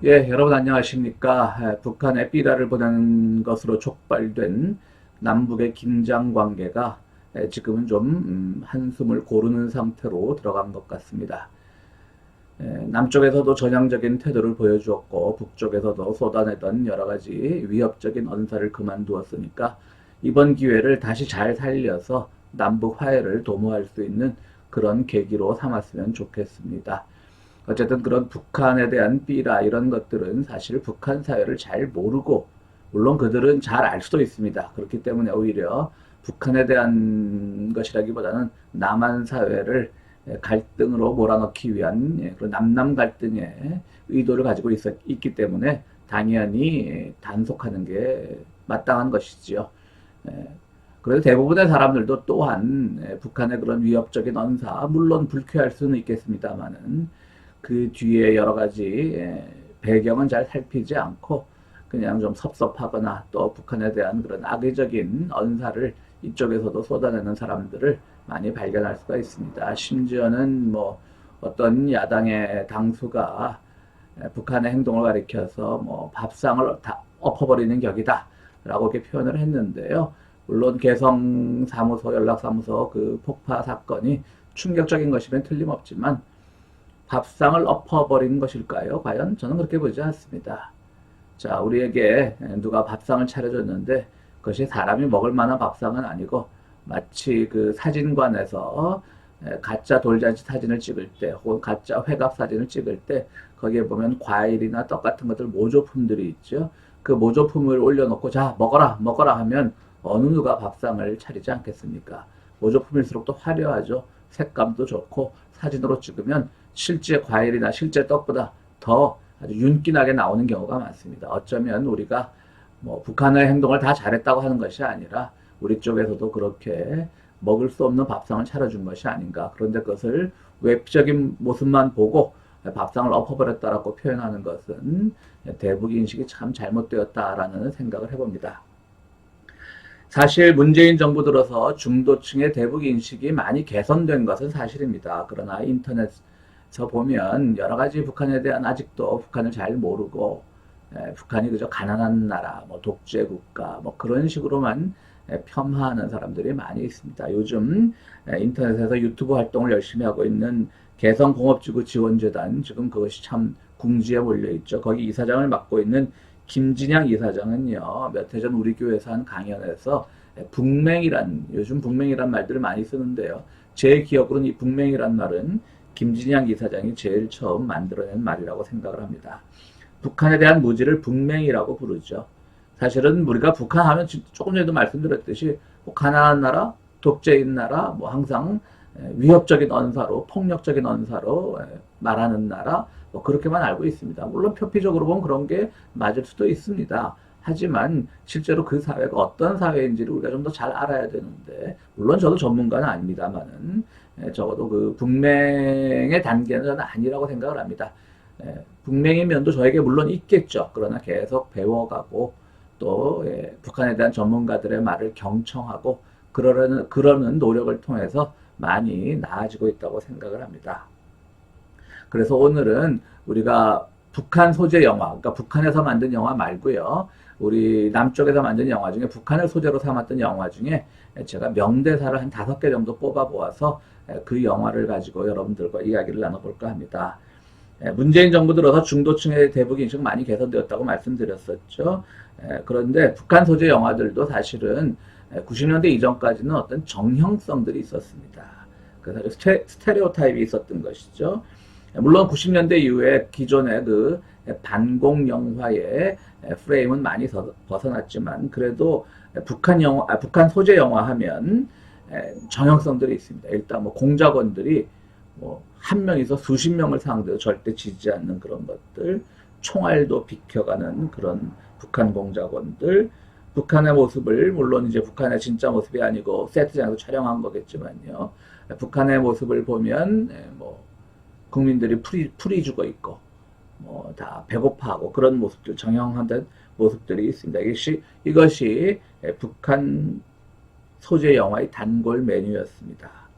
예, 여러분 안녕하십니까? 북한의 삐라를 보내는 것으로 촉발된 남북의 긴장 관계가 지금은 좀 한숨을 고르는 상태로 들어간 것 같습니다. 남쪽에서도 전향적인 태도를 보여주었고 북쪽에서도 쏟아내던 여러 가지 위협적인 언사를 그만두었으니까 이번 기회를 다시 잘 살려서 남북 화해를 도모할 수 있는 그런 계기로 삼았으면 좋겠습니다. 어쨌든 그런 북한에 대한 삐라 이런 것들은 사실 북한 사회를 잘 모르고, 물론 그들은 잘 알 수도 있습니다. 그렇기 때문에 오히려 북한에 대한 것이라기보다는 남한 사회를 갈등으로 몰아넣기 위한 그런 남남 갈등의 의도를 가지고 있기 때문에 당연히 단속하는 게 마땅한 것이지요. 그래서 대부분의 사람들도 또한 북한의 그런 위협적인 언사, 물론 불쾌할 수는 있겠습니다만은 그 뒤에 여러 가지 배경은 잘 살피지 않고 그냥 좀 섭섭하거나 또 북한에 대한 그런 악의적인 언사를 이쪽에서도 쏟아내는 사람들을 많이 발견할 수가 있습니다. 심지어는 뭐 어떤 야당의 당수가 북한의 행동을 가리켜서 뭐 밥상을 다 엎어버리는 격이다 라고 이렇게 표현을 했는데요. 물론 개성 사무소, 연락사무소 그 폭파 사건이 충격적인 것이면 틀림없지만 밥상을 엎어버린 것일까요? 과연 저는 그렇게 보지 않습니다. 자, 우리에게 누가 밥상을 차려줬는데 그것이 사람이 먹을 만한 밥상은 아니고 마치 그 사진관에서 가짜 돌잔치 사진을 찍을 때 혹은 가짜 회갑 사진을 찍을 때 거기에 보면 과일이나 떡 같은 것들 모조품들이 있죠. 그 모조품을 올려놓고 자 먹어라 먹어라 하면 어느 누가 밥상을 차리지 않겠습니까? 모조품일수록 또 화려하죠. 색감도 좋고 사진으로 찍으면 실제 과일이나 실제 떡보다 더 아주 윤기나게 나오는 경우가 많습니다. 어쩌면 우리가 뭐 북한의 행동을 다 잘했다고 하는 것이 아니라 우리 쪽에서도 그렇게 먹을 수 없는 밥상을 차려준 것이 아닌가. 그런데 그것을 외적인 모습만 보고 밥상을 엎어버렸다라고 표현하는 것은 대북 인식이 참 잘못되었다라는 생각을 해봅니다. 사실 문재인 정부 들어서 중도층의 대북 인식이 많이 개선된 것은 사실입니다. 그러나 인터넷에서 보면 여러 가지 북한에 대한 아직도 북한을 잘 모르고 북한이 그저 가난한 나라, 뭐 독재 국가, 뭐 그런 식으로만 폄하하는 사람들이 많이 있습니다. 요즘 인터넷에서 유튜브 활동을 열심히 하고 있는 개성공업지구 지원재단, 지금 그것이 참 궁지에 몰려 있죠. 거기 이사장을 맡고 있는 김진양 이사장은요, 몇 해 전 우리 교회에서 한 강연에서 북맹이란, 요즘 북맹이란 말들을 많이 쓰는데요. 제 기억으로는 이 북맹이란 말은 김진양 이사장이 제일 처음 만들어낸 말이라고 생각을 합니다. 북한에 대한 무지를 북맹이라고 부르죠. 사실은 우리가 북한 하면 조금 전에도 말씀드렸듯이 뭐 가난한 나라, 독재인 나라, 뭐 항상 위협적인 언사로, 폭력적인 언사로 말하는 나라, 뭐 그렇게만 알고 있습니다. 물론 표피적으로 보면 그런 게 맞을 수도 있습니다. 하지만 실제로 그 사회가 어떤 사회인지를 우리가 좀 더 잘 알아야 되는데, 물론 저도 전문가는 아닙니다만은 적어도 그 북맹의 단계는 저는 아니라고 생각을 합니다. 북맹의 면도 저에게 물론 있겠죠. 그러나 계속 배워가고 또 북한에 대한 전문가들의 말을 경청하고 그러는 노력을 통해서 많이 나아지고 있다고 생각을 합니다. 그래서 오늘은 우리가 북한 소재 영화, 그러니까 북한에서 만든 영화 말고요. 우리 남쪽에서 만든 영화 중에 북한을 소재로 삼았던 영화 중에 제가 명대사를 한 5개 정도 뽑아 보아서 그 영화를 가지고 여러분들과 이야기를 나눠볼까 합니다. 문재인 정부 들어서 중도층의 대북 인식 많이 개선되었다고 말씀드렸었죠. 그런데 북한 소재 영화들도 사실은 90년대 이전까지는 어떤 정형성들이 있었습니다. 그래서 스테레오타입이 있었던 것이죠. 물론 90년대 이후에 기존의 그 반공 영화의 프레임은 많이 벗어났지만 그래도 북한 소재 영화 하면 정형성들이 있습니다. 일단 뭐 공작원들이 뭐 한 명이서 수십 명을 상대로 절대 지지 않는 그런 것들, 총알도 비켜가는 그런 북한 공작원들, 북한의 모습을 물론 이제 북한의 진짜 모습이 아니고 세트장에서 촬영한 거겠지만요. 북한의 모습을 보면 뭐 국민들이 풀이 죽어 있고 뭐 다 배고파하고 그런 모습들 정형화된 모습들이 있습니다. 이것이 북한 소재 영화의 단골 메뉴였습니다.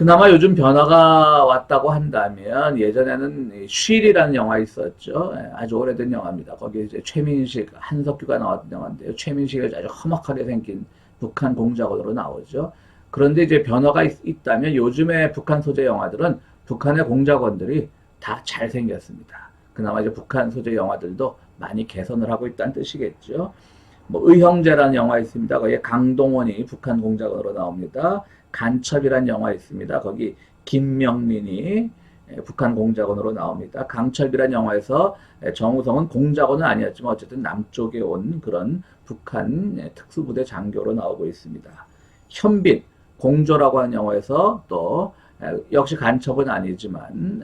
그나마 요즘 변화가 왔다고 한다면 예전에는 쉴이라는 영화 있었죠. 아주 오래된 영화입니다. 거기에 이제 최민식, 한석규가 나왔던 영화인데요. 최민식이 아주 험악하게 생긴 북한 공작원으로 나오죠. 그런데 이제 변화가 있다면 요즘의 북한 소재 영화들은 북한의 공작원들이 다 잘생겼습니다. 그나마 이제 북한 소재 영화들도 많이 개선을 하고 있다는 뜻이겠죠. 뭐 의형제라는 영화 있습니다. 거기에 강동원이 북한 공작원으로 나옵니다. 간첩이라는 영화 있습니다. 거기 김명민이 북한 공작원으로 나옵니다. 강첩이라는 영화에서 정우성은 공작원은 아니었지만 어쨌든 남쪽에 온 그런 북한 특수부대 장교로 나오고 있습니다. 현빈 공조라고 하는 영화에서 또 역시 간첩은 아니지만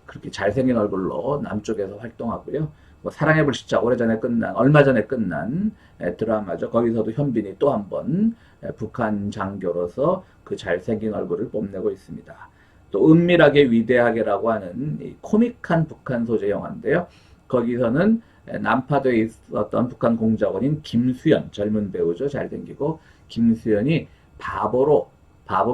그렇게 잘생긴 얼굴로 남쪽에서 활동하고요. 뭐 사랑의 불시착 얼마 전에 끝난 드라마죠. 거기서도 현빈이 또 한 번 북한 장교로서 그 잘생긴 얼굴을 뽐내고 있습니다. 또 은밀하게 위대하게라고 하는 이 코믹한 북한 소재 영화인데요. 거기서는 난파도에 있었던 북한 공작원인 김수현, 젊은 배우죠. 잘생기고 김수현이 바보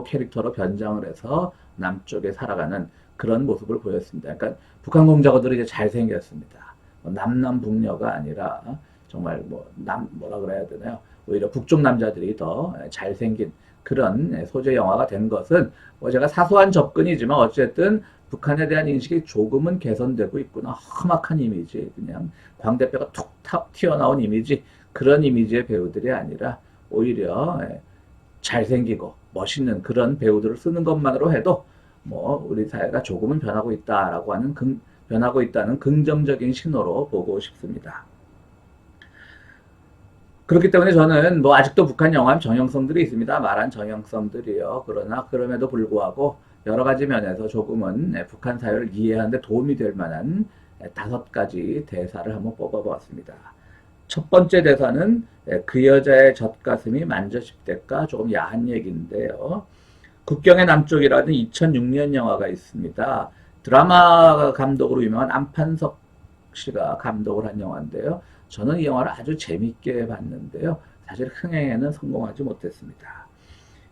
캐릭터로 변장을 해서 남쪽에 살아가는 그런 모습을 보였습니다. 그러니까 북한 공작원들이 이제 잘생겼습니다. 남남북녀가 아니라 정말 뭐라 그래야 되나요? 오히려 북쪽 남자들이 더 잘생긴 그런 소재 영화가 된 것은 뭐 제가 사소한 접근이지만 어쨌든 북한에 대한 인식이 조금은 개선되고 있구나. 험악한 이미지, 그냥 광대뼈가 툭 튀어나온 이미지, 그런 이미지의 배우들이 아니라 오히려 잘생기고 멋있는 그런 배우들을 쓰는 것만으로 해도 뭐 우리 사회가 조금은 변하고 있다는 긍정적인 신호로 보고 싶습니다. 그렇기 때문에 저는 뭐 아직도 북한 영화는 정형성들이 있습니다. 말한 정형성들이요. 그러나 그럼에도 불구하고 여러 가지 면에서 조금은 북한 사회를 이해하는데 도움이 될 만한 5가지 대사를 한번 뽑아보았습니다. 첫 번째 대사는 그 여자의 젖가슴이 만져 10대가 조금 야한 얘기인데요. 국경의 남쪽이라는 2006년 영화가 있습니다. 드라마 감독으로 유명한 안판석 씨가 감독을 한 영화인데요. 저는 이 영화를 아주 재밌게 봤는데요. 사실 흥행에는 성공하지 못했습니다.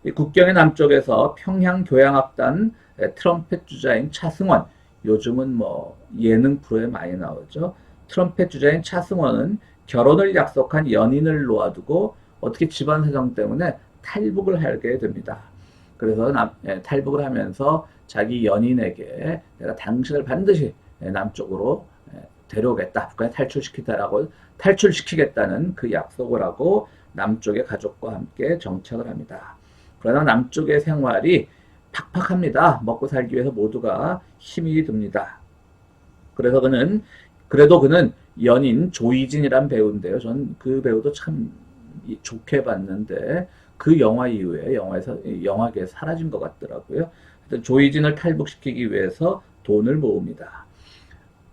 이 국경의 남쪽에서 평양 교향악단 트럼펫 주자인 차승원, 요즘은 뭐 예능 프로에 많이 나오죠. 트럼펫 주자인 차승원은 결혼을 약속한 연인을 놓아두고 어떻게 집안 사정 때문에 탈북을 하게 됩니다. 그래서 탈북을 하면서 자기 연인에게 내가 당신을 반드시 남쪽으로 데려오겠다, 북한에 탈출시키겠다는 그 약속을 하고 남쪽의 가족과 함께 정착을 합니다. 그러나 남쪽의 생활이 팍팍합니다. 먹고 살기 위해서 모두가 힘이 듭니다. 그래도 그는 연인 조이진이란 배우인데요. 전 그 배우도 참 좋게 봤는데 그 영화 이후에 영화계에서 사라진 것 같더라고요. 조이진을 탈북시키기 위해서 돈을 모읍니다.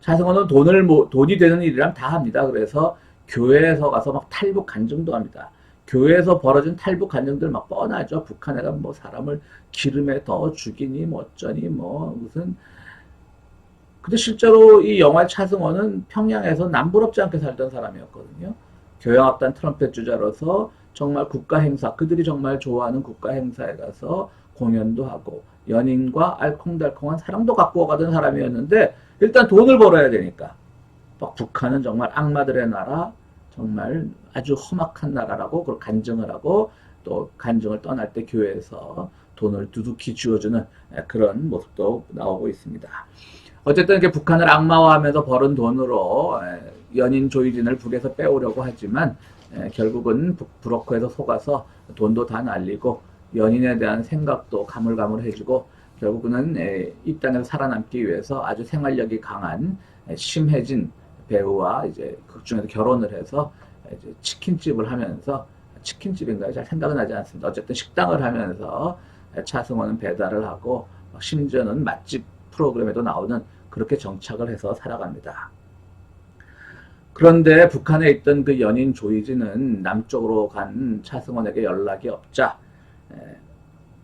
차승원은 돈이 되는 일이라면 다 합니다. 그래서 교회에서 가서 막 탈북 간증도 합니다. 교회에서 벌어진 탈북 간증들 막 뻔하죠. 북한에가 뭐 사람을 기름에 더 죽이니 뭐 어쩌니 뭐 무슨. 근데 실제로 이 영화 차승원은 평양에서 남부럽지 않게 살던 사람이었거든요. 교향악단 트럼펫 주자로서 정말 국가 행사, 그들이 정말 좋아하는 국가 행사에 가서 공연도 하고 연인과 알콩달콩한 사랑도 갖고 가던 사람이었는데 일단 돈을 벌어야 되니까 막 북한은 정말 악마들의 나라, 정말 아주 험악한 나라라고 그걸 간증을 하고 또 간증을 떠날 때 교회에서 돈을 두둑히 쥐어주는 그런 모습도 나오고 있습니다. 어쨌든 이렇게 북한을 악마화하면서 벌은 돈으로 연인 조이진을 북에서 빼오려고 하지만 결국은 브로커에서 속아서 돈도 다 날리고 연인에 대한 생각도 가물가물해지고 결국은 이 땅에서 살아남기 위해서 아주 생활력이 강한 심혜진 배우와 이제 극중에서 결혼을 해서 이제 치킨집을 하면서 치킨집인가요? 잘 생각은 나지 않습니다. 어쨌든 식당을 하면서 차승원은 배달을 하고 심지어는 맛집 프로그램에도 나오는 그렇게 정착을 해서 살아갑니다. 그런데 북한에 있던 그 연인 조이진은 남쪽으로 간 차승원에게 연락이 없자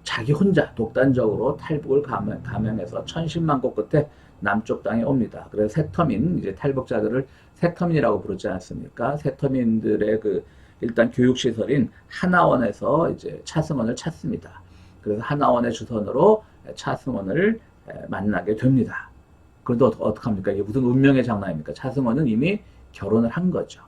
자기 혼자 독단적으로 탈북을 감행해서 천신만고 끝에 남쪽 땅에 옵니다. 그래서 새터민, 이제 탈북자들을 새터민이라고 부르지 않습니까? 새터민들의 그 일단 교육시설인 하나원에서 이제 차승원을 찾습니다. 그래서 하나원의 주선으로 차승원을 만나게 됩니다. 그런데 어떡합니까? 이게 무슨 운명의 장난입니까? 차승원은 이미 결혼을 한 거죠.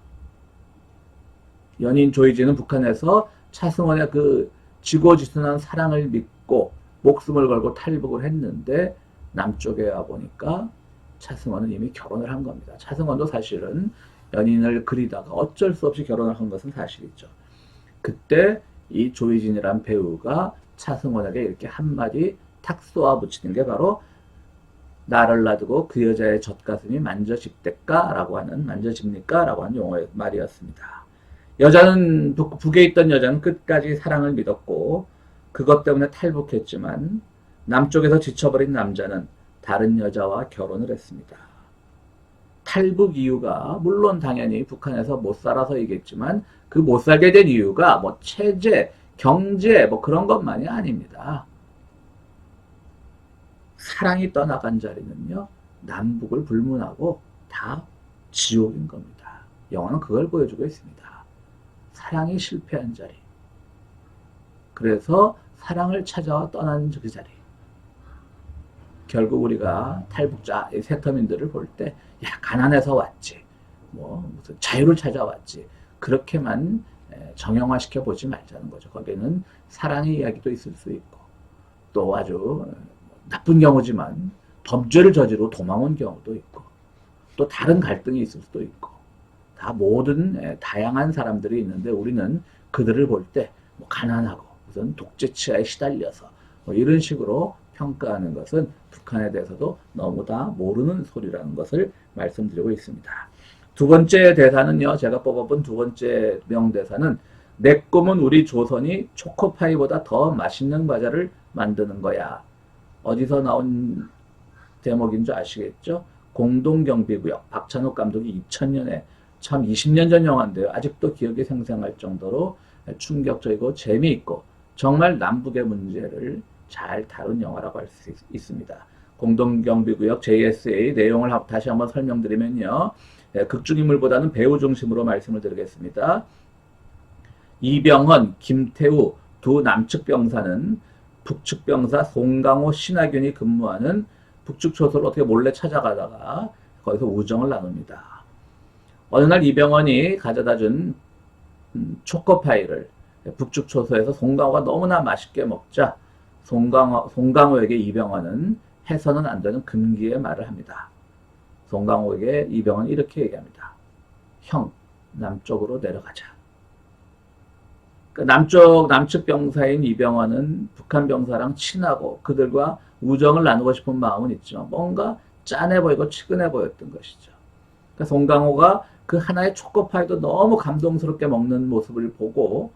연인 조이지는 북한에서 차승원의 그 지고지순한 사랑을 믿고 목숨을 걸고 탈북을 했는데 남쪽에 와 보니까 차승원은 이미 결혼을 한 겁니다. 차승원도 사실은 연인을 그리다가 어쩔 수 없이 결혼을 한 것은 사실이죠. 그때 이 조이진이란 배우가 차승원에게 이렇게 한마디 탁 쏘아 붙이는 게 바로 나를 놔두고 그 여자의 젖가슴이 만져집니까? 라고 하는 용어의 말이었습니다. 여자는 북에 있던 여자는 끝까지 사랑을 믿었고 그것 때문에 탈북했지만 남쪽에서 지쳐버린 남자는 다른 여자와 결혼을 했습니다. 탈북 이유가 물론 당연히 북한에서 못 살아서이겠지만 그 못 살게 된 이유가 뭐 체제, 경제 뭐 그런 것만이 아닙니다. 사랑이 떠나간 자리는요, 남북을 불문하고 다 지옥인 겁니다. 영화는 그걸 보여주고 있습니다. 사랑이 실패한 자리. 그래서 사랑을 찾아와 떠난 그 자리. 결국 우리가 탈북자, 세터민들을 볼 때, 야, 가난해서 왔지. 뭐, 무슨 자유를 찾아왔지. 그렇게만 정형화시켜 보지 말자는 거죠. 거기에는 사랑의 이야기도 있을 수 있고, 또 아주 나쁜 경우지만 범죄를 저지르고 도망 온 경우도 있고, 또 다른 갈등이 있을 수도 있고, 다 모든 다양한 사람들이 있는데 우리는 그들을 볼 때 뭐 가난하고 무슨 독재치하에 시달려서 뭐 이런 식으로 평가하는 것은 북한에 대해서도 너무 다 모르는 소리라는 것을 말씀드리고 있습니다. 두 번째 대사는요, 제가 뽑아본 두 번째 명대사는 내 꿈은 우리 조선이 초코파이보다 더 맛있는 과자를 만드는 거야. 어디서 나온 대목인 줄 아시겠죠? 공동경비구역, 박찬욱 감독이 2000년에 참 20년 전 영화인데요. 아직도 기억이 생생할 정도로 충격적이고 재미있고 정말 남북의 문제를 잘 다룬 영화라고 할 수 있습니다. 공동경비구역 JSA 내용을 다시 한번 설명드리면요. 극중인물보다는 배우 중심으로 말씀을 드리겠습니다. 이병헌, 김태우 두 남측 병사는 북측 병사 송강호, 신하균이 근무하는 북측 초소를 어떻게 몰래 찾아가다가 거기서 우정을 나눕니다. 어느 날 이병헌이 가져다 준 초코파이를 북측 초소에서 송강호가 너무나 맛있게 먹자 송강호에게 이병헌은 해서는 안 되는 금기의 말을 합니다. 송강호에게 이병헌이 이렇게 얘기합니다. 형, 남쪽으로 내려가자. 남측 병사인 이병헌은 북한 병사랑 친하고 그들과 우정을 나누고 싶은 마음은 있지만 뭔가 짠해 보이고 치근해 보였던 것이죠. 그러니까 송강호가 그 하나의 초코파이도 너무 감동스럽게 먹는 모습을 보고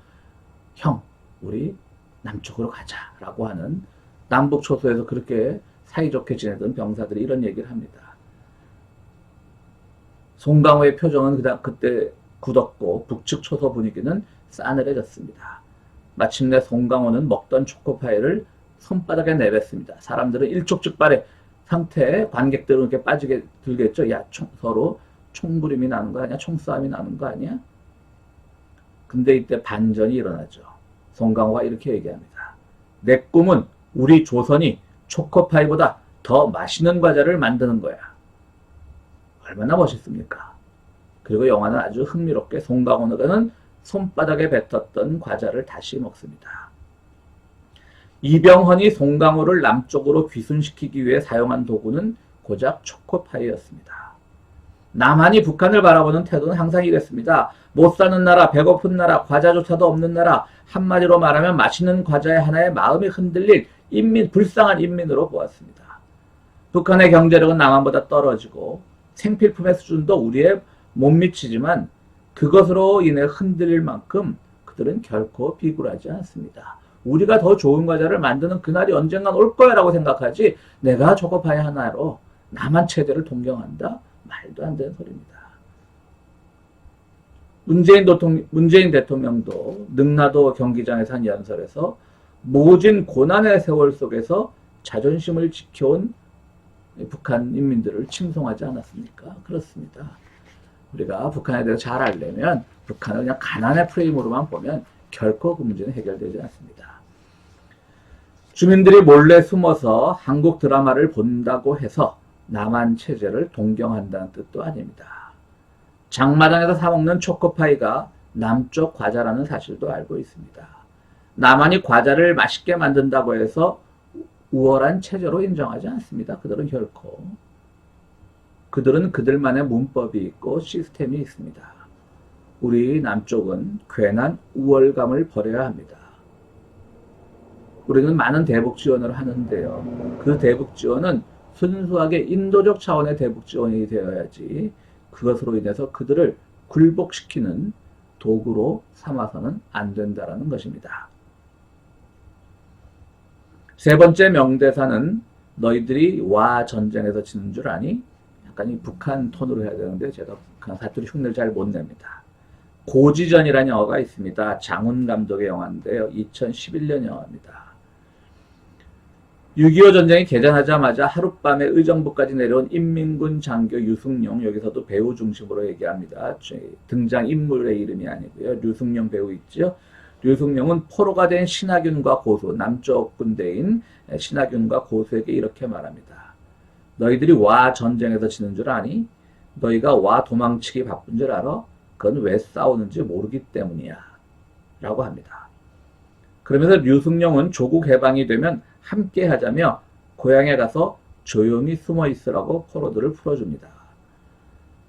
형, 우리 남쪽으로 가자라고 하는 남북 초소에서 그렇게 사이좋게 지내던 병사들이 이런 얘기를 합니다. 송강호의 표정은 그때 굳었고 북측 초소 분위기는 싸늘해졌습니다. 마침내 송강호는 먹던 초코파이를 손바닥에 내뱉습니다. 사람들은 일촉즉발의 상태에 관객들은 이렇게 빠지게 들겠죠. 야, 서로 총부림이 나는 거 아니야? 총싸움이 나는 거 아니야? 근데 이때 반전이 일어나죠. 송강호가 이렇게 얘기합니다. 내 꿈은 우리 조선이 초코파이보다 더 맛있는 과자를 만드는 거야. 얼마나 멋있습니까? 그리고 영화는 아주 흥미롭게 송강호는 손바닥에 뱉었던 과자를 다시 먹습니다. 이병헌이 송강호를 남쪽으로 귀순시키기 위해 사용한 도구는 고작 초코파이였습니다. 남한이 북한을 바라보는 태도는 항상 이랬습니다. 못 사는 나라, 배고픈 나라, 과자조차도 없는 나라, 한마디로 말하면 맛있는 과자의 하나에 마음이 흔들릴 불쌍한 인민으로 보았습니다. 북한의 경제력은 남한보다 떨어지고 생필품의 수준도 우리에 못 미치지만 그것으로 인해 흔들릴 만큼 그들은 결코 비굴하지 않습니다. 우리가 더 좋은 과자를 만드는 그날이 언젠간 올 거야라고 생각하지 내가 초코파이 하나로 남한 체제를 동경한다? 말도 안 되는 소리입니다. 문재인 대통령도 능라도 경기장에서 한 연설에서 모진 고난의 세월 속에서 자존심을 지켜온 북한 인민들을 칭송하지 않았습니까? 그렇습니다. 우리가 북한에 대해서 잘 알려면 북한을 그냥 가난의 프레임으로만 보면 결코 그 문제는 해결되지 않습니다. 주민들이 몰래 숨어서 한국 드라마를 본다고 해서 남한 체제를 동경한다는 뜻도 아닙니다. 장마당에서 사먹는 초코파이가 남쪽 과자라는 사실도 알고 있습니다. 남한이 과자를 맛있게 만든다고 해서 우월한 체제로 인정하지 않습니다. 그들은 결코. 그들은 그들만의 문법이 있고 시스템이 있습니다. 우리 남쪽은 괜한 우월감을 버려야 합니다. 우리는 많은 대북 지원을 하는데요. 그 대북 지원은 순수하게 인도적 차원의 대북 지원이 되어야지 그것으로 인해서 그들을 굴복시키는 도구로 삼아서는 안 된다는 것입니다. 세 번째 명대사는 너희들이 와 전쟁에서 지는 줄 아니? 약간 이 북한 톤으로 해야 되는데 제가 북한 사투리 흉내를 잘 못 냅니다. 고지전이라는 영화가 있습니다. 장훈 감독의 영화인데요. 2011년 영화입니다. 6.25 전쟁이 개전하자마자 하룻밤에 의정부까지 내려온 인민군 장교 류승룡, 여기서도 배우 중심으로 얘기합니다. 등장 인물의 이름이 아니고요. 류승룡 배우 있죠. 류승룡은 포로가 된 신하균과 고수, 남쪽 군대인 신하균과 고수에게 이렇게 말합니다. 너희들이 와 전쟁에서 지는 줄 아니? 너희가 와 도망치기 바쁜 줄 알아? 그건 왜 싸우는지 모르기 때문이야. 라고 합니다. 그러면서 류승룡은 조국 해방이 되면 함께 하자며 고향에 가서 조용히 숨어 있으라고 포로들을 풀어줍니다.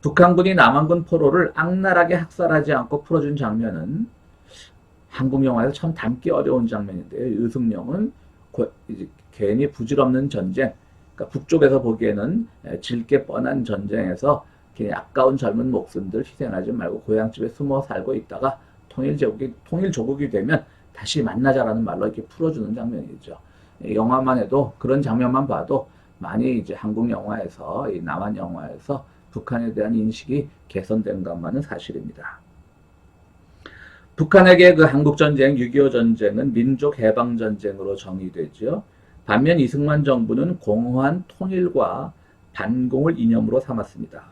북한군이 남한군 포로를 악랄하게 학살하지 않고 풀어준 장면은 한국 영화에서 참 담기 어려운 장면인데요. 류승룡은 괜히 부질없는 전쟁, 그러니까 북쪽에서 보기에는 질게 뻔한 전쟁에서 괜히 아까운 젊은 목숨들 희생하지 말고 고향집에 숨어 살고 있다가 통일조국이 되면 다시 만나자라는 말로 이렇게 풀어주는 장면이죠. 영화만 해도 그런 장면만 봐도 많이 이제 한국 영화에서 이 남한 영화에서 북한에 대한 인식이 개선된 것만은 사실입니다. 북한에게 그 한국전쟁, 6.25 전쟁은 민족해방전쟁으로 정의되죠. 반면 이승만 정부는 공허한 통일과 반공을 이념으로 삼았습니다.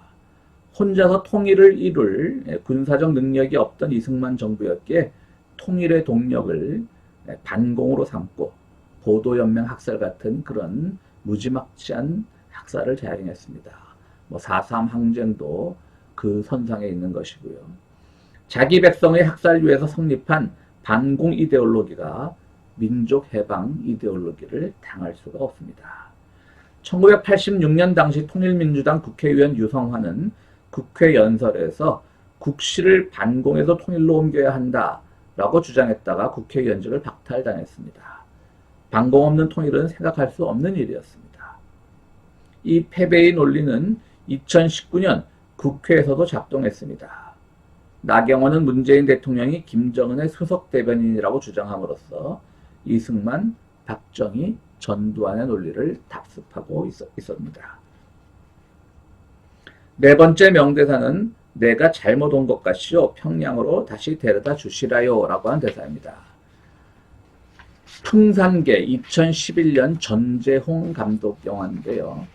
혼자서 통일을 이룰 군사적 능력이 없던 이승만 정부였기에 통일의 동력을 반공으로 삼고 보도연맹 학살 같은 그런 무지막지한 학살을 자행했습니다. 4.3 항쟁도 그 선상에 있는 것이고요. 자기 백성의 학살 위해서 성립한 반공 이데올로기가 민족 해방 이데올로기를 당할 수가 없습니다. 1986년 당시 통일민주당 국회의원 유성환은 국회 연설에서 국시를 반공에서 통일로 옮겨야 한다라고 주장했다가 국회의원직을 박탈당했습니다. 반공 없는 통일은 생각할 수 없는 일이었습니다. 이 패배의 논리는 2019년 국회에서도 작동했습니다. 나경원은 문재인 대통령이 김정은의 수석 대변인이라고 주장함으로써 이승만, 박정희, 전두환의 논리를 답습하고 있었습니다. 네 번째 명대사는 내가 잘못 온 것 같이요. 평양으로 다시 데려다 주시라요. 라고 한 대사입니다. 풍산계 2011년 전재홍 감독 영화인데요.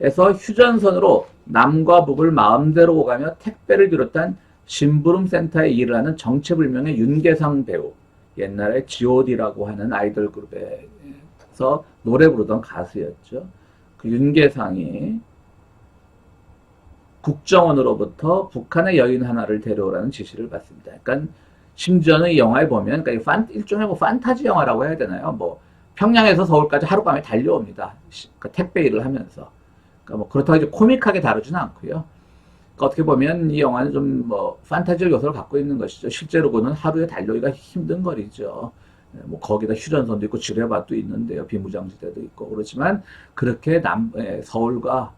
에서 휴전선으로 남과 북을 마음대로 오가며 택배를 비롯한 심부름 센터에 일을 하는 정체불명의 윤계상 배우, 옛날에 G.O.D라고 하는 아이돌 그룹에서 노래 부르던 가수였죠. 그 윤계상이 국정원으로부터 북한의 여인 하나를 데려오라는 지시를 받습니다. 그러니까 심지어는 이 영화에 보면 그러니까 일종의 판타지 영화라고 해야 되나요? 평양에서 서울까지 하룻밤에 달려옵니다. 그러니까 택배 일을 하면서. 그러니까 그렇다고 이제 코믹하게 다루지는 않고요. 그러니까 어떻게 보면 이 영화는 좀 판타지적 요소를 갖고 있는 것이죠. 실제로는 하루에 달려오기가 힘든 거리죠. 거기다 휴전선도 있고 지뢰밭도 있는데요. 비무장지대도 있고 그렇지만 그렇게 서울과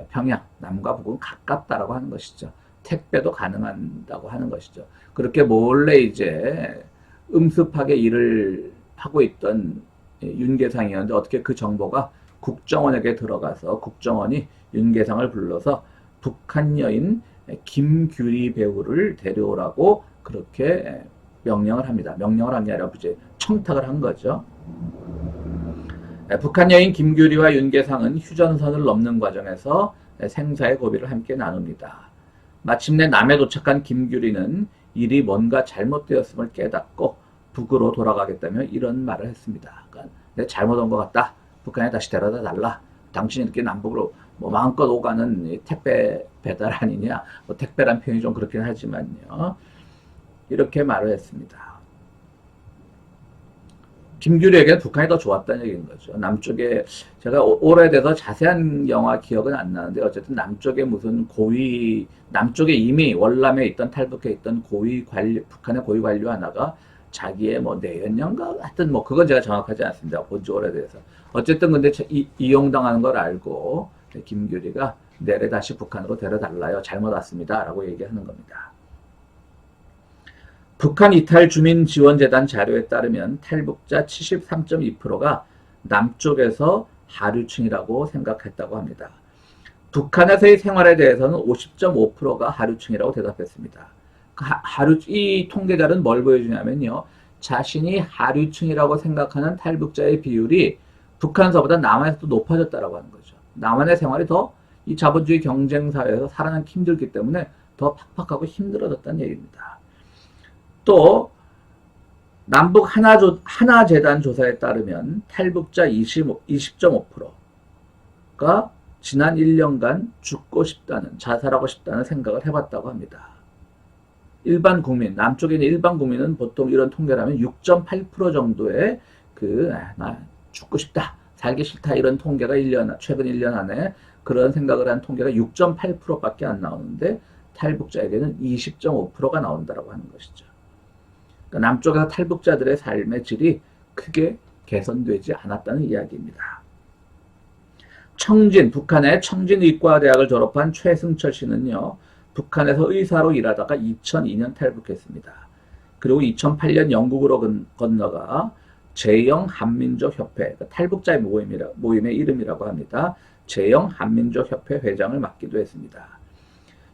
평양, 남과 북은 가깝다라고 하는 것이죠. 택배도 가능하다고 하는 것이죠. 그렇게 몰래 이제 음습하게 일을 하고 있던 윤계상이었는데 어떻게 그 정보가 국정원에게 들어가서 국정원이 윤계상을 불러서 북한 여인 김규리 배우를 데려오라고 그렇게 명령을 합니다. 명령을 한 게 아니라 이제 청탁을 한 거죠. 북한 여인 김규리와 윤계상은 휴전선을 넘는 과정에서 생사의 고비를 함께 나눕니다. 마침내 남해 도착한 김규리는 일이 뭔가 잘못되었음을 깨닫고 북으로 돌아가겠다며 이런 말을 했습니다. 그러니까 내 잘못 온 것 같다. 북한에 다시 데려다 달라. 당신이 이렇게 남북으로 뭐 마음껏 오가는 이 택배 배달 아니냐. 뭐 택배란 표현이 좀 그렇긴 하지만요. 이렇게 말을 했습니다. 김규리에게는 북한이 더 좋았다는 얘기인 거죠. 남쪽에 제가 오래돼서 자세한 영화 기억은 안 나는데 어쨌든 남쪽에 무슨 고위 남쪽에 이미 월남에 있던 탈북해 있던 고위 관료 북한의 고위 관료 하나가 자기의 뭐 내연녀인가 하여튼 뭐 그건 제가 정확하지 않습니다. 본지 오래돼서 어쨌든 근데 이용당하는 걸 알고 김규리가 내래 다시 북한으로 데려달라요. 잘못 왔습니다라고 얘기하는 겁니다. 북한 이탈 주민지원재단 자료에 따르면 탈북자 73.2%가 남쪽에서 하류층이라고 생각했다고 합니다. 북한에서의 생활에 대해서는 50.5%가 하류층이라고 대답했습니다. 이 통계자는 뭘 보여주냐면요. 자신이 하류층이라고 생각하는 탈북자의 비율이 북한서보다 남한에서 도 높아졌다고 하는 거죠. 남한의 생활이 더 이 자본주의 경쟁사회에서 살아남기 힘들기 때문에 더 팍팍하고 힘들어졌다는 얘기입니다. 또 남북 하나재단 조사에 따르면 탈북자 20.5%가 지난 1년간 죽고 싶다는 자살하고 싶다는 생각을 해봤다고 합니다. 일반 국민 남쪽에 있는 일반 국민은 보통 이런 통계라면 6.8% 정도의 나 죽고 싶다 살기 싫다 이런 통계가 최근 1년 안에 그런 생각을 한 통계가 6.8%밖에 안 나오는데 탈북자에게는 20.5%가 나온다고 하는 것이죠. 그러니까 남쪽에서 탈북자들의 삶의 질이 크게 개선되지 않았다는 이야기입니다. 북한의 청진의과대학을 졸업한 최승철 씨는요. 북한에서 의사로 일하다가 2002년 탈북했습니다. 그리고 2008년 영국으로 건너가 제영 한민족협회, 탈북자의 모임의 이름이라고 합니다. 제영 한민족협회 회장을 맡기도 했습니다.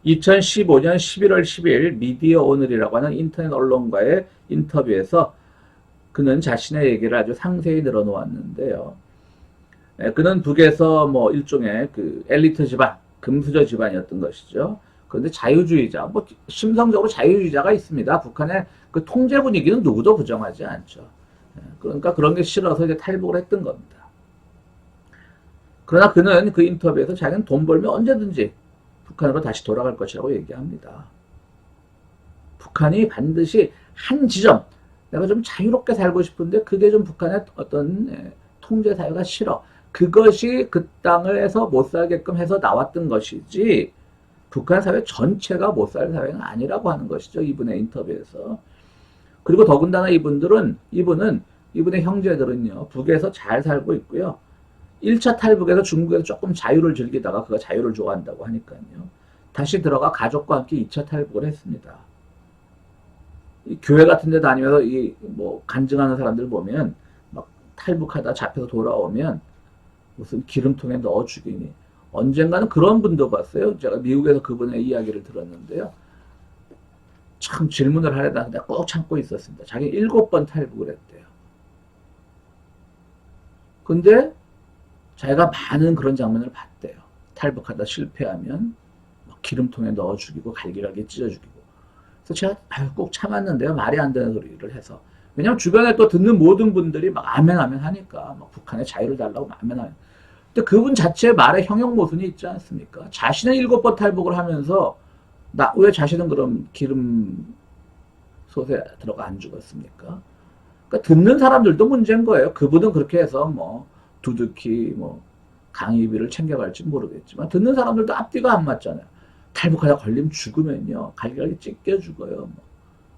2015년 11월 10일 미디어 오늘이라고 하는 인터넷 언론과의 인터뷰에서 그는 자신의 얘기를 아주 상세히 늘어놓았는데요. 그는 북에서 뭐 일종의 엘리트 집안, 금수저 집안이었던 것이죠. 그런데 자유주의자, 심성적으로 자유주의자가 있습니다. 북한의 그 통제 분위기는 누구도 부정하지 않죠. 그러니까 그런 게 싫어서 이제 탈북을 했던 겁니다. 그러나 그는 그 인터뷰에서 자기는 돈 벌면 언제든지 북한으로 다시 돌아갈 것이라고 얘기합니다. 북한이 반드시 한 지점, 내가 좀 자유롭게 살고 싶은데 그게 좀 북한의 어떤 통제 사회가 싫어. 그것이 그 땅에서 못 살게끔 해서 나왔던 것이지 북한 사회 전체가 못 살 사회는 아니라고 하는 것이죠. 이분의 인터뷰에서. 그리고 더군다나 이분의 형제들은요. 북에서 잘 살고 있고요. 1차 탈북에서 중국에서 조금 자유를 즐기다가 그가 자유를 좋아한다고 하니까요. 다시 들어가 가족과 함께 2차 탈북을 했습니다. 이 교회 같은 데 다니면서 간증하는 사람들 보면 막 탈북하다 잡혀서 돌아오면 무슨 기름통에 넣어 죽이니. 언젠가는 그런 분도 봤어요. 제가 미국에서 그분의 이야기를 들었는데요. 참 질문을 하려다 내가 꼭 참고 있었습니다. 자기 7번 탈북을 했대요. 근데 자기가 많은 그런 장면을 봤대요. 탈북하다 실패하면 기름통에 넣어 죽이고 갈기갈기 찢어 죽이고. 그래서 제가 꼭 참았는데요. 말이 안 되는 소리를 해서. 왜냐면 주변에 또 듣는 모든 분들이 막 아멘 하니까 막 북한의 자유를 달라고 아멘. 근데 그분 자체의 말에 형용 모순이 있지 않습니까? 자신은 7번 탈북을 하면서 왜 자신은 그럼 기름 솥에 들어가 안 죽었습니까? 그러니까 듣는 사람들도 문제인 거예요. 그분은 그렇게 해서 두둑히 강의비를 챙겨갈지 모르겠지만 듣는 사람들도 앞뒤가 안 맞잖아요. 탈북하다 걸리면 죽으면요. 갈기갈기 찢겨 죽어요.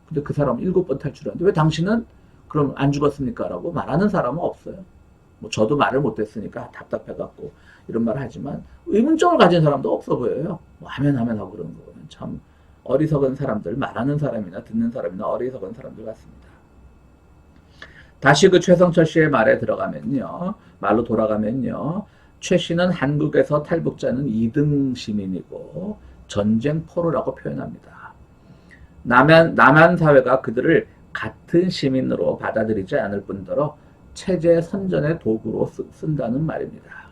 근데 그 사람은 7번 탈출하는데 왜 당신은 그럼 안 죽었습니까? 라고 말하는 사람은 없어요. 저도 말을 못했으니까 답답해갖고 이런 말을 하지만 의문점을 가진 사람도 없어 보여요. 하면 하고 그러는 거 보면 참 어리석은 사람들, 말하는 사람이나 듣는 사람이나 어리석은 사람들 같습니다. 다시 최성철 씨의 말에 말로 돌아가면요. 최 씨는 한국에서 탈북자는 2등 시민이고 전쟁 포로라고 표현합니다. 남한 사회가 그들을 같은 시민으로 받아들이지 않을 뿐더러 체제 선전의 도구로 쓴다는 말입니다.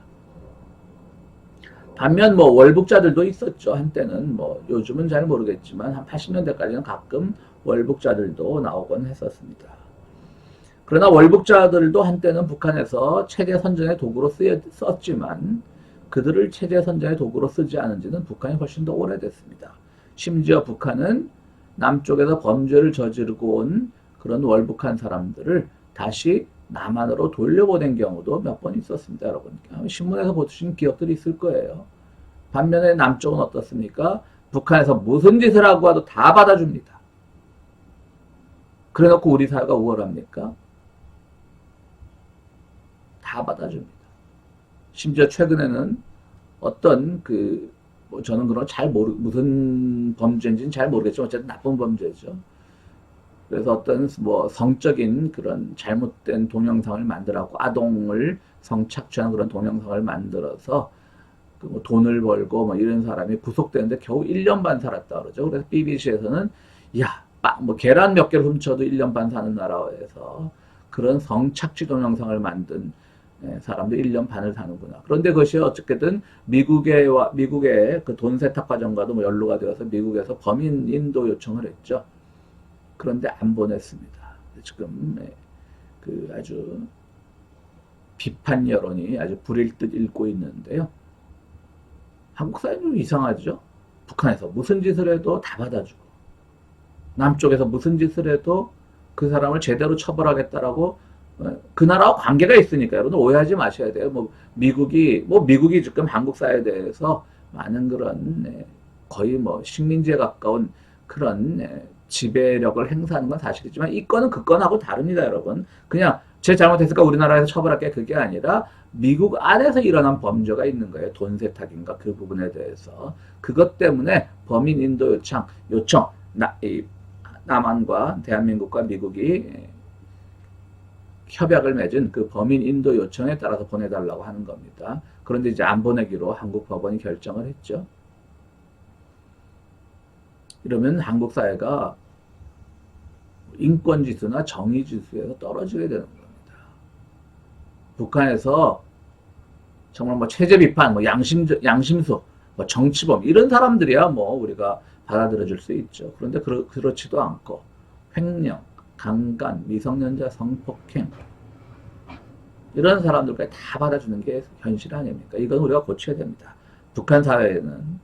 반면 월북자들도 있었죠. 한때는 요즘은 잘 모르겠지만 한 80년대까지는 가끔 월북자들도 나오곤 했었습니다. 그러나 월북자들도 한때는 북한에서 체제 선전의 도구로 썼지만 그들을 체제 선전의 도구로 쓰지 않은 지는 북한이 훨씬 더 오래됐습니다. 심지어 북한은 남쪽에서 범죄를 저지르고 온 그런 월북한 사람들을 다시 남한으로 돌려보낸 경우도 몇 번 있었습니다, 여러분. 신문에서 보신 기억들이 있을 거예요. 반면에 남쪽은 어떻습니까? 북한에서 무슨 짓을 하고 와도 다 받아줍니다. 그래 놓고 우리 사회가 우월합니까? 다 받아줍니다. 심지어 최근에는 어떤 뭐 저는 그런 무슨 범죄인지는 잘 모르겠지만 어쨌든 나쁜 범죄죠. 그래서 어떤 뭐 성적인 그런 잘못된 동영상을 만들라고 아동을 성착취하는 그런 동영상을 만들어서 뭐 돈을 벌고 뭐 이런 사람이 구속되는데 겨우 1년 반 살았다 그러죠. 그래서 BBC에서는 야, 뭐 계란 몇 개를 훔쳐도 1년 반 사는 나라에서 그런 성착취 동영상을 만든 사람도 1년 반을 사는구나. 그런데 그것이 어떻게든 미국의 그 돈 세탁 과정과도 뭐 연루가 되어서 미국에서 범인 인도 요청을 했죠. 그런데 안 보냈습니다. 지금 그 아주 비판 여론이 아주 불일 듯 일고 있는데요. 한국 사회는 좀 이상하죠. 북한에서 무슨 짓을 해도 다 받아주고 남쪽에서 무슨 짓을 해도 그 사람을 제대로 처벌하겠다라고 그 나라와 관계가 있으니까 여러분 오해하지 마셔야 돼요. 미국이 지금 한국 사회에 대해서 많은 그런 거의 뭐 식민지에 가까운 그런 지배력을 행사하는 건 사실이지만 이 건은 그 건하고 다릅니다, 여러분. 그냥 제 잘못했으니까 우리나라에서 처벌할게 그게 아니라 미국 안에서 일어난 범죄가 있는 거예요. 돈 세탁인가 그 부분에 대해서. 그것 때문에 범인 인도 요청 남한과 대한민국과 미국이 협약을 맺은 그 범인 인도 요청에 따라서 보내달라고 하는 겁니다. 그런데 이제 안 보내기로 한국 법원이 결정을 했죠. 이러면 한국 사회가 인권 지수나 정의 지수에서 떨어지게 되는 겁니다. 북한에서 정말 뭐 체제 비판, 뭐 양심수, 뭐 정치범 이런 사람들이야 뭐 우리가 받아들여 줄 수 있죠. 그런데 그렇지도 않고 횡령, 강간, 미성년자 성폭행 이런 사람들까지 다 받아주는 게 현실 아닙니까? 이건 우리가 고쳐야 됩니다. 북한 사회는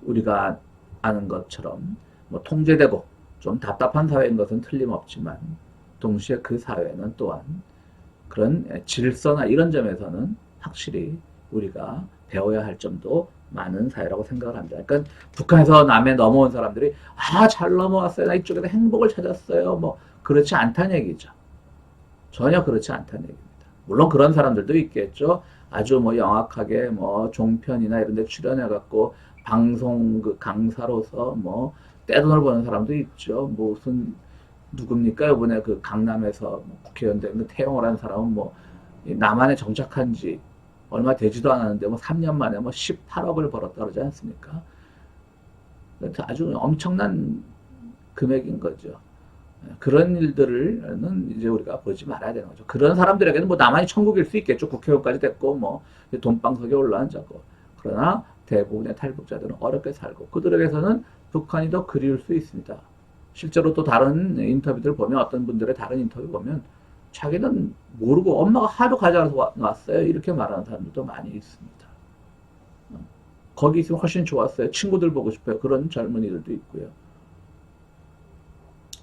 우리가 아는 것처럼 뭐 통제되고 좀 답답한 사회인 것은 틀림없지만 동시에 그 사회는 또한 그런 질서나 이런 점에서는 확실히 우리가 배워야 할 점도 많은 사회라고 생각을 합니다. 그러니까 북한에서 남해 넘어온 사람들이 잘 넘어왔어요. 나 이쪽에서 행복을 찾았어요. 뭐 그렇지 않다는 얘기죠. 전혀 그렇지 않다는 얘기입니다. 물론 그런 사람들도 있겠죠. 아주 뭐 영악하게 뭐 종편이나 이런 데 출연해갖고 방송 그 강사로서 뭐 떼돈을 버는 사람도 있죠. 무슨 누굽니까? 이번에 그 강남에서 국회의원 된 태영을 한 사람은 뭐 남한에 정착한 지 얼마 되지도 않았는데 뭐 3년 만에 뭐 18억을 벌었다 그러지 않습니까? 아주 엄청난 금액인 거죠. 그런 일들은 이제 우리가 보지 말아야 되는 거죠. 그런 사람들에게는 뭐 남한이 천국일 수 있겠죠. 국회의원까지 됐고 뭐 돈방석에 올라앉았고. 그러나 대부분의 탈북자들은 어렵게 살고 그들에게서는 북한이 더 그리울 수 있습니다. 실제로 또 다른 인터뷰들 보면 어떤 분들의 다른 인터뷰 보면 자기는 모르고 엄마가 하도 가져와서 왔어요. 이렇게 말하는 사람들도 많이 있습니다. 거기 있으면 훨씬 좋았어요. 친구들 보고 싶어요. 그런 젊은이들도 있고요.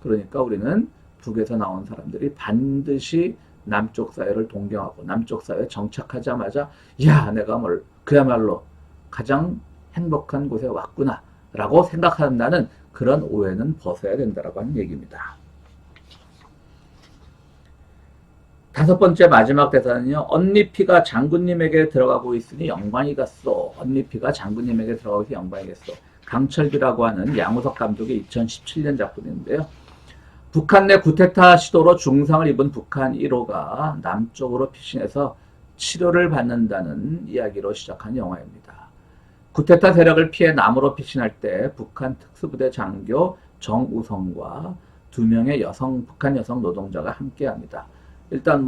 그러니까 우리는 북에서 나온 사람들이 반드시 남쪽 사회를 동경하고 남쪽 사회에 정착하자마자 야 내가 그야말로 가장 행복한 곳에 왔구나 라고 생각한다는 그런 오해는 벗어야 된다라고 하는 얘기입니다. 5번째 마지막 대사는요. 언니 피가 장군님에게 들어가고 있으니 영광이겠소. 언니 피가 장군님에게 들어가고 있으니 영광이겠소. 강철비라고 하는 양우석 감독의 2017년 작품인데요. 북한 내 쿠데타 시도로 중상을 입은 북한 1호가 남쪽으로 피신해서 치료를 받는다는 이야기로 시작한 영화입니다. 쿠데타 세력을 피해 남으로 피신할 때 북한 특수부대 장교 정우성과 2명의 북한 여성 노동자가 함께합니다. 일단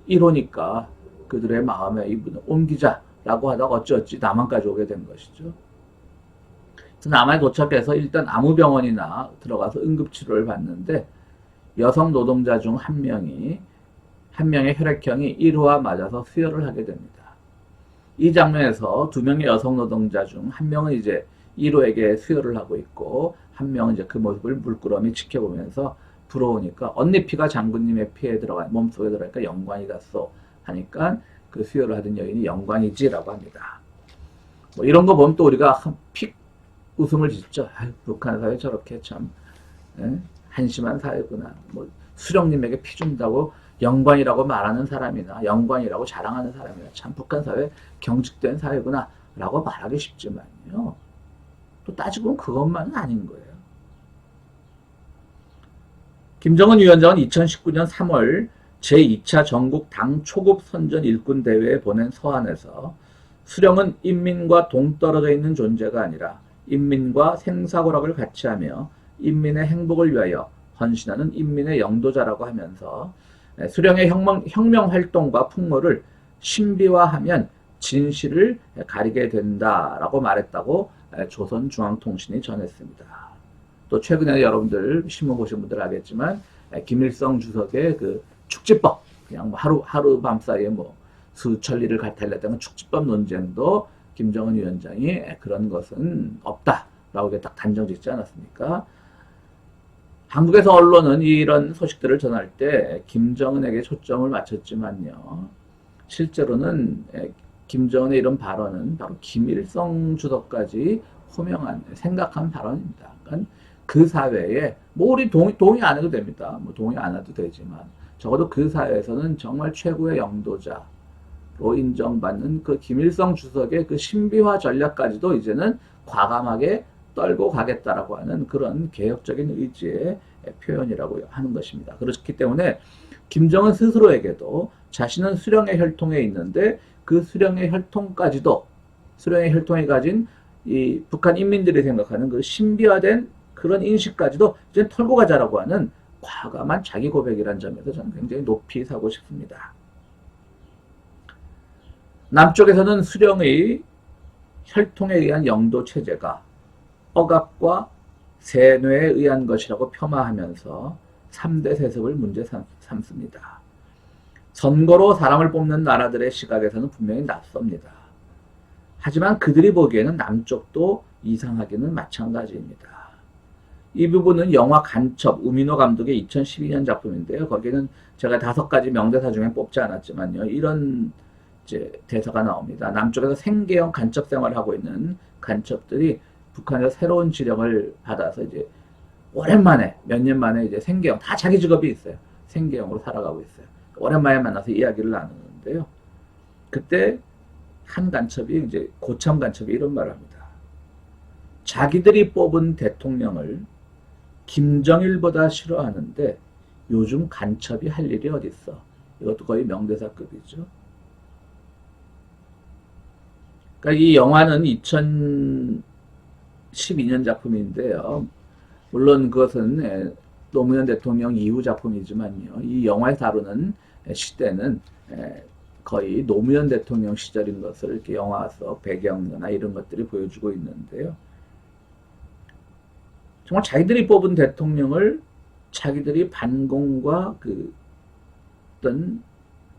1호니까 그들의 마음에 이분을 옮기자라고 하다가 어찌어찌 남한까지 오게 된 것이죠. 그래서 남한에 도착해서 일단 아무병원이나 들어가서 응급치료를 받는데 여성 노동자 중 한 명의 혈액형이 1호와 맞아서 수혈을 하게 됩니다. 이 장면에서 두 명의 여성 노동자 중 한 명은 이제 1호에게 수혈을 하고 있고 한 명은 이제 그 모습을 물끄러미 지켜보면서 부러우니까 언니 피가 장군님의 피에 몸속에 들어가니까 영광이다 쏘 하니까 그 수혈을 하던 여인이 영광이지라고 합니다. 뭐 이런 거 보면 또 우리가 픽 웃음을 짓죠. 아유, 북한 사회 저렇게 참 한심한 사회구나. 뭐 수령님에게 피 준다고 영광이라고 말하는 사람이나 영광이라고 자랑하는 사람이나 참 북한 사회 경직된 사회구나 라고 말하기 쉽지만요. 또 따지고 보면 그것만은 아닌 거예요. 김정은 위원장은 2019년 3월 제2차 전국 당 초급 선전 일꾼 대회에 보낸 서한에서 수령은 인민과 동떨어져 있는 존재가 아니라 인민과 생사고락을 같이 하며 인민의 행복을 위하여 헌신하는 인민의 영도자라고 하면서 수령의 혁명 활동과 풍모를 신비화하면 진실을 가리게 된다라고 말했다고 조선중앙통신이 전했습니다. 또 최근에 여러분들 신문 보신 분들 알겠지만 김일성 주석의 그 축지법 그냥 뭐 하루 밤 사이에 뭐 수천리를 달렸다는 축지법 논쟁도 김정은 위원장이 그런 것은 없다라고 딱 단정 짓지 않았습니까? 한국에서 언론은 이런 소식들을 전할 때 김정은에게 초점을 맞췄지만요. 실제로는 김정은의 이런 발언은 바로 김일성 주석까지 호명한, 생각한 발언입니다. 그러니까 그 사회에, 뭐 우리 동의 안 해도 됩니다. 뭐 동의 안 해도 되지만, 적어도 그 사회에서는 정말 최고의 영도자로 인정받는 그 김일성 주석의 그 신비화 전략까지도 이제는 과감하게 떨고 가겠다라고 하는 그런 개혁적인 의지의 표현이라고 하는 것입니다. 그렇기 때문에 김정은 스스로에게도 자신은 수령의 혈통에 있는데 그 수령의 혈통까지도 수령의 혈통이 가진 이 북한 인민들이 생각하는 그 신비화된 그런 인식까지도 이제 털고 가자라고 하는 과감한 자기 고백이라는 점에서 저는 굉장히 높이 사고 싶습니다. 남쪽에서는 수령의 혈통에 의한 영도 체제가 억압과 세뇌에 의한 것이라고 폄하하면서 3대 세습을 문제 삼습니다. 선거로 사람을 뽑는 나라들의 시각에서는 분명히 낯섭니다. 하지만 그들이 보기에는 남쪽도 이상하기는 마찬가지입니다. 이 부분은 영화 간첩, 우민호 감독의 2012년 작품인데요. 거기는 제가 5가지 명대사 중에 뽑지 않았지만요. 이런 이제 대사가 나옵니다. 남쪽에서 생계형 간첩 생활을 하고 있는 간첩들이 북한에서 새로운 지령을 받아서 이제 오랜만에 몇 년 만에 이제 생계형 다 자기 직업이 있어요. 생계형으로 살아가고 있어요. 오랜만에 만나서 이야기를 나누는데요. 그때 한 간첩이 이제 고참 간첩이 이런 말을 합니다. 자기들이 뽑은 대통령을 김정일보다 싫어하는데 요즘 간첩이 할 일이 어디 있어? 이것도 거의 명대사급이죠. 그러니까 이 영화는 2012년 작품인데요. 물론 그것은 노무현 대통령 이후 작품이지만요. 이 영화에 다루는 시대는 거의 노무현 대통령 시절인 것을 이렇게 영화 속 배경이나 이런 것들이 보여주고 있는데요. 정말 자기들이 뽑은 대통령을 자기들이 반공과 그 어떤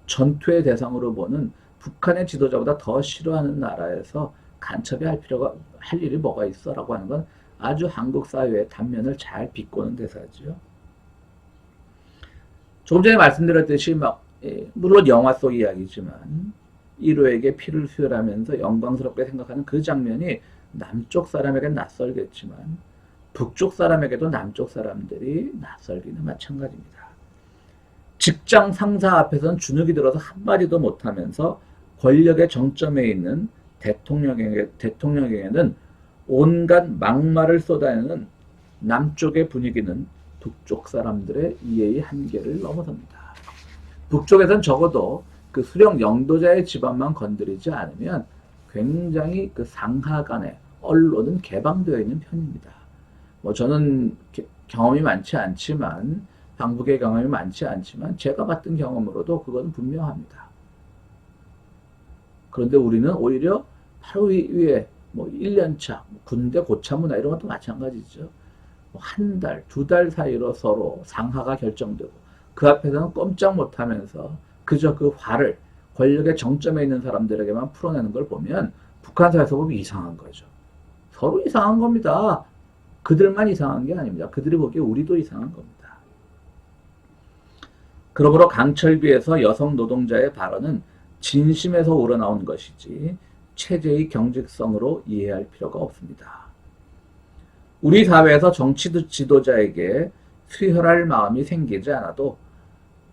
전투의 대상으로 보는 북한의 지도자보다 더 싫어하는 나라에서 간첩이 할 일이 뭐가 있어? 라고 하는 건 아주 한국 사회의 단면을 잘 비꼬는 대사죠. 조금 전에 말씀드렸듯이 물론 영화 속 이야기지만 1호에게 피를 수혈하면서 영광스럽게 생각하는 그 장면이 남쪽 사람에겐 낯설겠지만 북쪽 사람에게도 남쪽 사람들이 낯설기는 마찬가지입니다. 직장 상사 앞에서는 주눅이 들어서 한마디도 못하면서 권력의 정점에 있는 대통령에게는 온갖 막말을 쏟아내는 남쪽의 분위기는 북쪽 사람들의 이해의 한계를 넘어섭니다. 북쪽에선 적어도 그 수령 영도자의 집안만 건드리지 않으면 굉장히 그 상하 간에 언론은 개방되어 있는 편입니다. 뭐 저는 경험이 많지 않지만 방북의 경험이 많지 않지만 제가 봤던 경험으로도 그건 분명합니다. 그런데 우리는 오히려 바로 위에 뭐 1년차, 군대 고참문화 이런 것도 마찬가지죠. 한 달, 두 달 사이로 서로 상하가 결정되고 그 앞에서는 꼼짝 못하면서 그저 그 화를 권력의 정점에 있는 사람들에게만 풀어내는 걸 보면 북한 사회에서 보면 이상한 거죠. 서로 이상한 겁니다. 그들만 이상한 게 아닙니다. 그들이 보기에 우리도 이상한 겁니다. 그러므로 강철비에서 여성 노동자의 발언은 진심에서 우러나온 것이지 체제의 경직성으로 이해할 필요가 없습니다. 우리 사회에서 정치 지도자에게 수혈할 마음이 생기지 않아도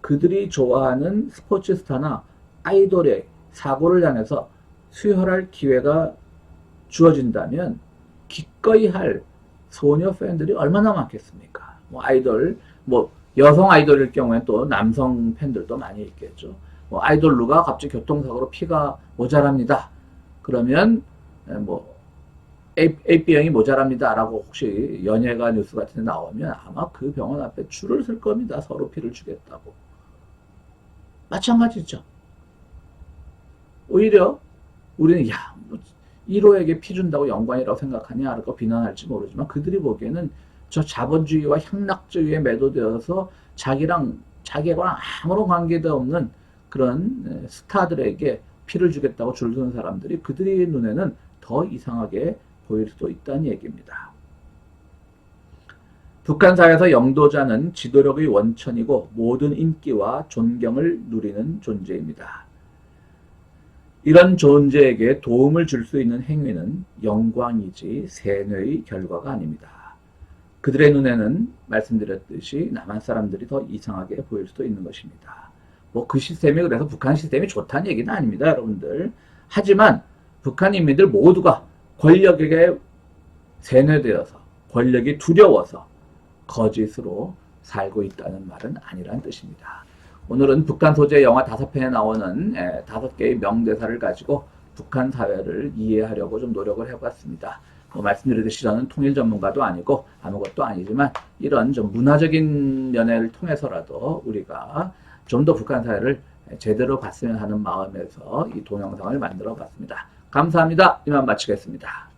그들이 좋아하는 스포츠 스타나 아이돌의 사고를 향해서 수혈할 기회가 주어진다면 기꺼이 할 소녀 팬들이 얼마나 많겠습니까? 아이돌, 여성 아이돌일 경우엔 또 남성 팬들도 많이 있겠죠. 아이돌루가 갑자기 교통사고로 피가 모자랍니다. 그러면 AB형이 모자랍니다 라고 혹시 연예가 뉴스 같은 데 나오면 아마 그 병원 앞에 줄을 설 겁니다. 서로 피를 주겠다고. 마찬가지죠. 오히려 우리는 1호에게 피 준다고 영광이라고 생각하냐 라고 비난할지 모르지만 그들이 보기에는 저 자본주의와 향락주의에 매도되어서 자기랑 아무런 관계도 없는 그런 스타들에게 피를 주겠다고 줄 서는 사람들이 그들의 눈에는 더 이상하게 보일 수도 있다는 얘기입니다. 북한 사회에서 영도자는 지도력의 원천이고 모든 인기와 존경을 누리는 존재입니다. 이런 존재에게 도움을 줄 수 있는 행위는 영광이지 세뇌의 결과가 아닙니다. 그들의 눈에는 말씀드렸듯이 남한 사람들이 더 이상하게 보일 수도 있는 것입니다. 그 시스템이 그래서 북한 시스템이 좋다는 얘기는 아닙니다, 여러분들. 하지만 북한 인민들 모두가 권력에게 세뇌되어서 권력이 두려워서 거짓으로 살고 있다는 말은 아니라는 뜻입니다. 오늘은 북한 소재 영화 5편에 나오는 5개의 명대사를 가지고 북한 사회를 이해하려고 좀 노력을 해봤습니다. 말씀드렸듯이 저는 통일 전문가도 아니고 아무것도 아니지만 이런 좀 문화적인 면을 통해서라도 우리가 좀 더 북한 사회를 제대로 봤으면 하는 마음에서 이 동영상을 만들어 봤습니다. 감사합니다. 이만 마치겠습니다.